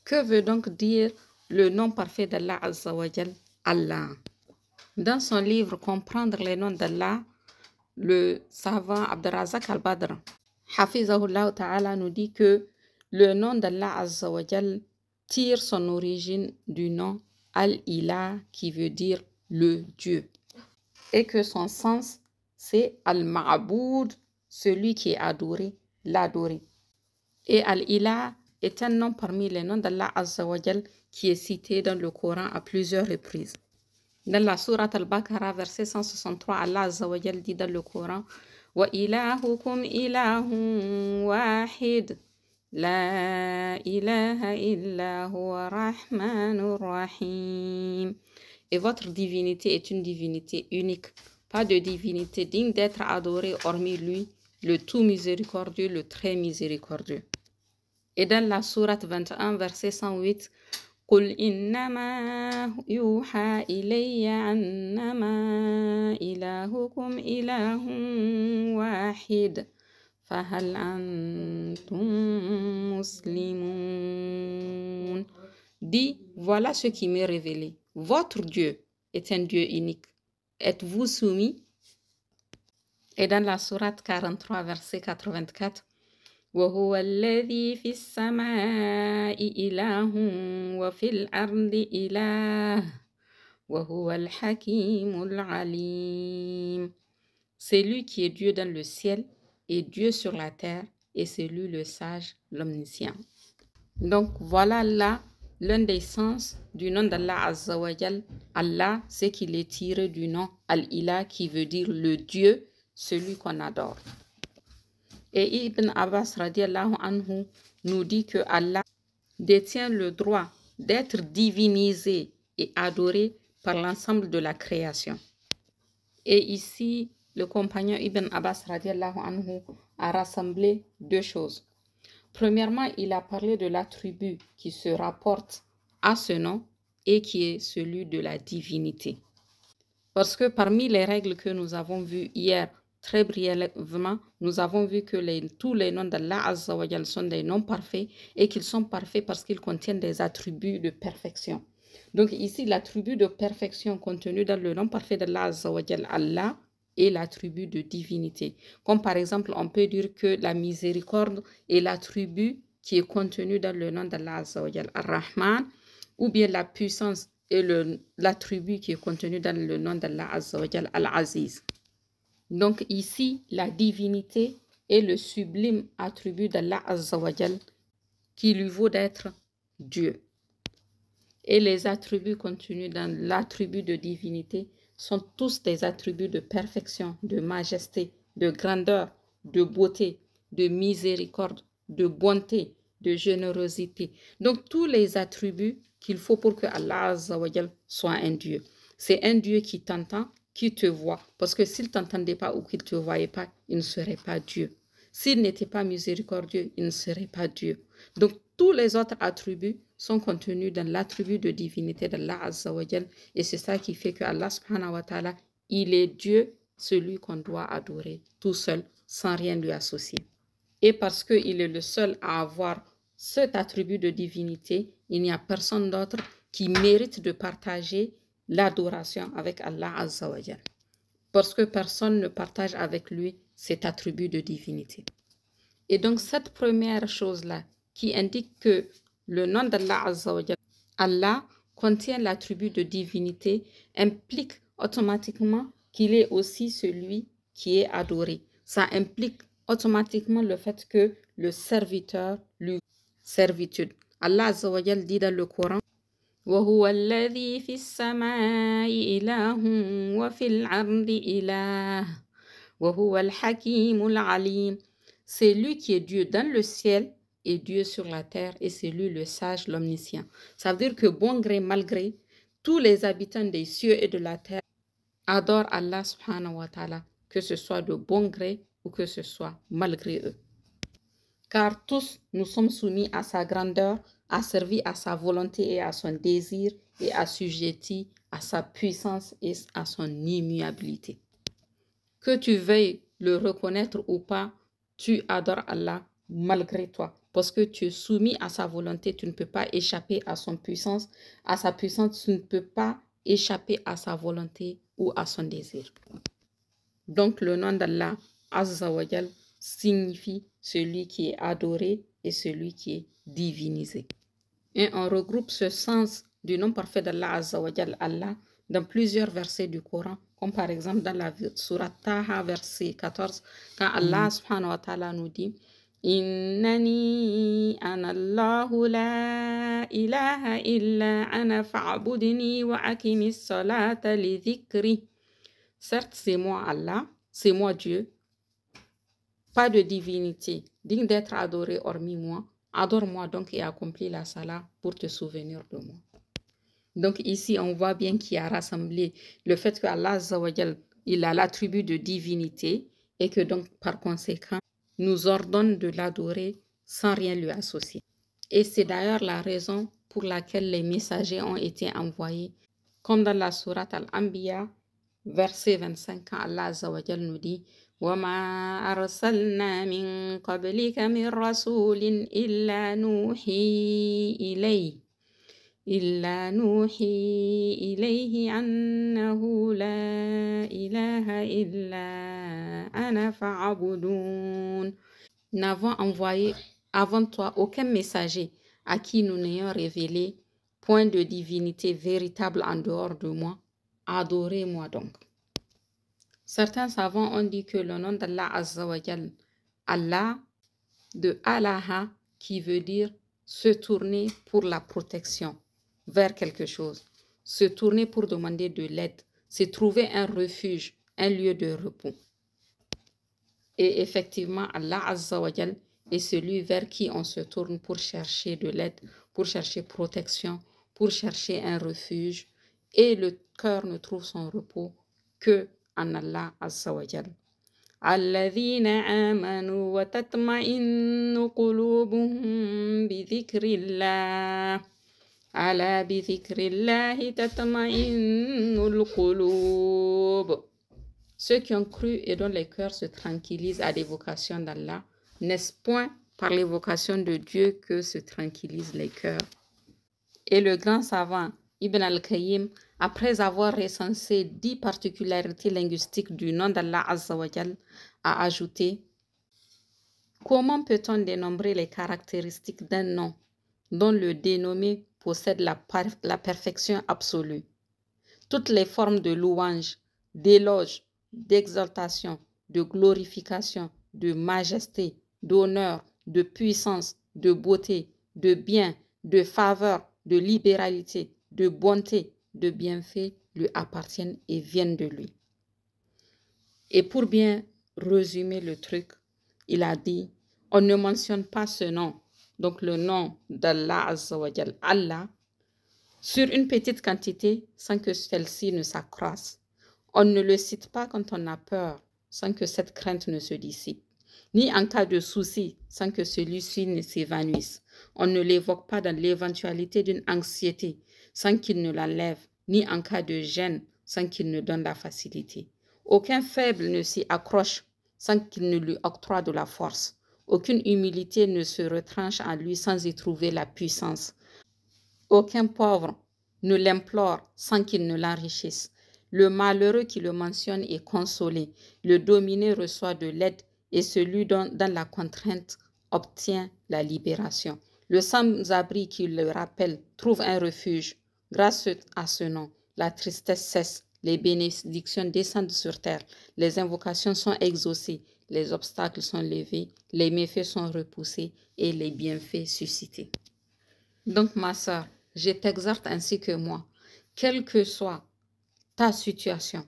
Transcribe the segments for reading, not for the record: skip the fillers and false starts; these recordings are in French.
Que veut donc dire le nom parfait d'Allah Azza wa Jal, Allah? Dans son livre Comprendre les noms d'Allah, le savant Abdurrazak al-Badr, Hafizahullah Ta'ala, nous dit que le nom d'Allah Azza wa Jal tire son origine du nom Al-Ilah qui veut dire le Dieu et que son sens c'est Al-Ma'boud, celui qui est adoré, l'adoré. Et Al-Ilah est un nom parmi les noms d'Allah Azza wa Jal qui est cité dans le Coran à plusieurs reprises. Dans la sourate Al-Baqarah, verset 163, Allah Azza wa Jal dit dans le Coran: Wa ilahukum ilahun wahid, la ilaha illa huwa rahmanur rahim. Et votre divinité est une divinité unique, pas de divinité digne d'être adorée hormis lui, le tout miséricordieux, le très miséricordieux. Et dans la sourate 21, verset 108, قل إنما يوحى إلي أنما إلهكم إله واحد فهل أنتم مسلمون. Dit, voilà ce qui m'est révélé. Votre Dieu est un Dieu unique. Êtes-vous soumis? Et dans la sourate 43, verset 84, وهو الذي في السماء إله وفي الأرض إله وهو الحكيم العليم. C'est lui qui est Dieu dans le ciel et Dieu sur la terre, et c'est lui le sage, l'omniscient. Donc voilà là l'un des sens du nom d'Allah Azza wa Jal. Allah, c'est qu'il est tiré du nom Al-Ilah qui veut dire le Dieu, celui qu'on adore. Et Ibn Abbas radiallahu anhu nous dit que Allah détient le droit d'être divinisé et adoré par l'ensemble de la création. Et ici, le compagnon Ibn Abbas radiallahu anhu a rassemblé deux choses. Premièrement, il a parlé de l'attribut qui se rapporte à ce nom et qui est celui de la divinité. Parce que parmi les règles que nous avons vues hier, très brièvement, nous avons vu que tous les noms d'Allah Azza wa Jal sont des noms parfaits et qu'ils sont parfaits parce qu'ils contiennent des attributs de perfection. Donc ici, l'attribut de perfection contenu dans le nom parfait d'Allah Azza wa Jal, Allah, est l'attribut de divinité. Comme par exemple, on peut dire que la miséricorde est l'attribut qui est contenu dans le nom d'Allah Azza wa Jal, Ar-Rahman, ou bien la puissance est l'attribut qui est contenu dans le nom d'Allah Azza wa Jal, Al-Aziz. Donc ici, la divinité est le sublime attribut d'Allah Azza wa Jal qui lui vaut d'être Dieu. Et les attributs contenus dans l'attribut de divinité sont tous des attributs de perfection, de majesté, de grandeur, de beauté, de miséricorde, de bonté, de générosité. Donc tous les attributs qu'il faut pour que Allah Azza wa Jal soit un Dieu. C'est un Dieu qui t'entend, qui te voit. Parce que s'il ne t'entendait pas ou qu'il ne te voyait pas, il ne serait pas Dieu. S'il n'était pas miséricordieux, il ne serait pas Dieu. Donc, tous les autres attributs sont contenus dans l'attribut de divinité d'Allah Azza wa Jal. Et c'est ça qui fait que Allah subhanahu wa ta'ala, il est Dieu, celui qu'on doit adorer tout seul, sans rien lui associer. Et parce qu'il est le seul à avoir cet attribut de divinité, il n'y a personne d'autre qui mérite de partager l'adoration avec Allah Azza wa Jal. Parce que personne ne partage avec lui cet attribut de divinité. Et donc cette première chose-là qui indique que le nom d'Allah Azza wa Jal, Allah, contient l'attribut de divinité, implique automatiquement qu'il est aussi celui qui est adoré. Ça implique automatiquement le fait que le serviteur lui servitude. Allah Azza wa Jal dit dans le Coran: وهو الذي في السماء إله وفي الأرض إله وهو الحكيم العليم. C'est lui qui est Dieu dans le ciel et Dieu sur la terre, et c'est lui le sage, l'omniscient. Ça veut dire que bon gré, mal gré, tous les habitants des cieux et de la terre adorent Allah subhanahu wa ta'ala, que ce soit de bon gré ou que ce soit malgré eux. Car tous nous sommes soumis à sa grandeur, asservis à sa volonté et à son désir, et assujettis à sa puissance et à son immuabilité. Que tu veuilles le reconnaître ou pas, tu adores Allah malgré toi, Parce que tu es soumis à sa volonté, tu ne peux pas échapper à son puissance. À sa puissance, tu ne peux pas échapper à sa volonté ou à son désir. Donc, le nom d'Allah, Azza wa Jal, signifie celui qui est adoré et celui qui est divinisé. Et on regroupe ce sens du nom parfait d'Allah, Azza wa Jal, Allah, dans plusieurs versets du Coran, comme par exemple dans la sourate Taha, verset 14, quand Allah subhanahu wa ta'ala nous dit Innani ana Allahu la ilaha illa ana fa'budni wa akimis salata li dhikri. Certes, c'est moi Allah, c'est moi Dieu, pas de divinité digne d'être adorée hormis moi. Adore-moi donc et accomplis la salat pour te souvenir de moi. Donc ici, on voit bien qu'il a rassemblé le fait que Allah Azza wa Jal, il a l'attribut de divinité et que donc par conséquent, nous ordonne de l'adorer sans rien lui associer. Et c'est d'ailleurs la raison pour laquelle les messagers ont été envoyés, comme dans la sourate Al-Anbiya, verset 25, quand Allah Azza wa Jal nous dit وَمَا أَرْسَلْنَا مِن قَبْلِكَ مِن رَّسُولٍ إِلَّا نُوحِي إِلَيْهِ أَنَّهُ لَا إِلَهَ إِلَّا أَنَا فَاعْبُدُونِ. Nous n'avons envoyé avant toi aucun messager à qui nous n'ayons révélé point de divinité véritable en dehors de moi. Adorez-moi donc. Certains savants ont dit que le nom d'Allah Azza wa Jal, Allah, de Allah, qui veut dire se tourner pour la protection vers quelque chose, se tourner pour demander de l'aide, c'est trouver un refuge, un lieu de repos. Et effectivement, Allah Azza wa Jal est celui vers qui on se tourne pour chercher de l'aide, pour chercher protection, pour chercher un refuge. Et le cœur ne trouve son repos que en Allah Azza wa Jal. الذين آمنوا وتطمئن قلوبهم بذكر الله ألا بذكر الله تطمئن القلوب. Ceux qui ont cru et dont les cœurs se tranquillisent à l'évocation d'Allah, n'est-ce point par l'évocation de Dieu que se tranquillisent les cœurs? Et le grand savant Ibn al-Qayyim, après avoir recensé 10 particularités linguistiques du nom d'Allah Azza wa Jal, a ajouté: comment peut-on dénombrer les caractéristiques d'un nom dont le dénommé possède la perfection absolue? Toutes les formes de louange, d'éloge, d'exaltation, de glorification, de majesté, d'honneur, de puissance, de beauté, de bien, de faveur, de libéralité, de bonté, de bienfait lui appartiennent et viennent de lui. Et pour bien résumer le truc, il a dit, on ne mentionne pas ce nom, donc le nom d'Allah Azza wa Jal, Allah, sur une petite quantité sans que celle-ci ne s'accroisse. On ne le cite pas quand on a peur, sans que cette crainte ne se dissipe, ni en cas de souci, sans que celui-ci ne s'évanouisse. On ne l'évoque pas dans l'éventualité d'une anxiété, sans qu'il ne la lève, ni en cas de gêne, sans qu'il ne donne la facilité. Aucun faible ne s'y accroche, sans qu'il ne lui octroie de la force. Aucune humilité ne se retranche en lui sans y trouver la puissance. Aucun pauvre ne l'implore sans qu'il ne l'enrichisse. Le malheureux qui le mentionne est consolé. Le dominé reçoit de l'aide et celui dans la contrainte obtient la libération. Le sans-abri qui le rappelle trouve un refuge. Grâce à ce nom, la tristesse cesse, les bénédictions descendent sur terre, les invocations sont exaucées, les obstacles sont levés, les méfaits sont repoussés et les bienfaits suscités. Donc ma sœur, je t'exhorte ainsi que moi, quelle que soit ta situation,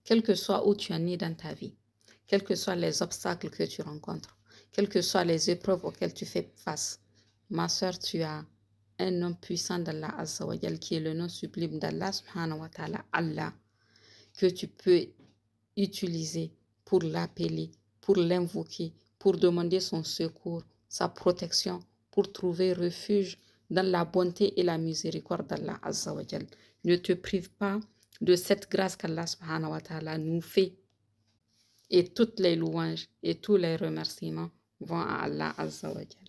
quel que soit où tu en es dans ta vie, quels que soient les obstacles que tu rencontres, quelles que soient les épreuves auxquelles tu fais face, ma sœur, tu as un nom puissant d'Allah Azza wa Jal qui est le nom sublime d'Allah subhanahu wa ta'ala, Allah, que tu peux utiliser pour l'appeler, pour l'invoquer, pour demander son secours, sa protection, pour trouver refuge dans la bonté et la miséricorde d'Allah Azza wa Jal. Ne te prive pas de cette grâce qu'Allah subhanahu wa ta'ala nous fait. Et toutes les louanges et tous les remerciements vont à Allah Azza wa Jal.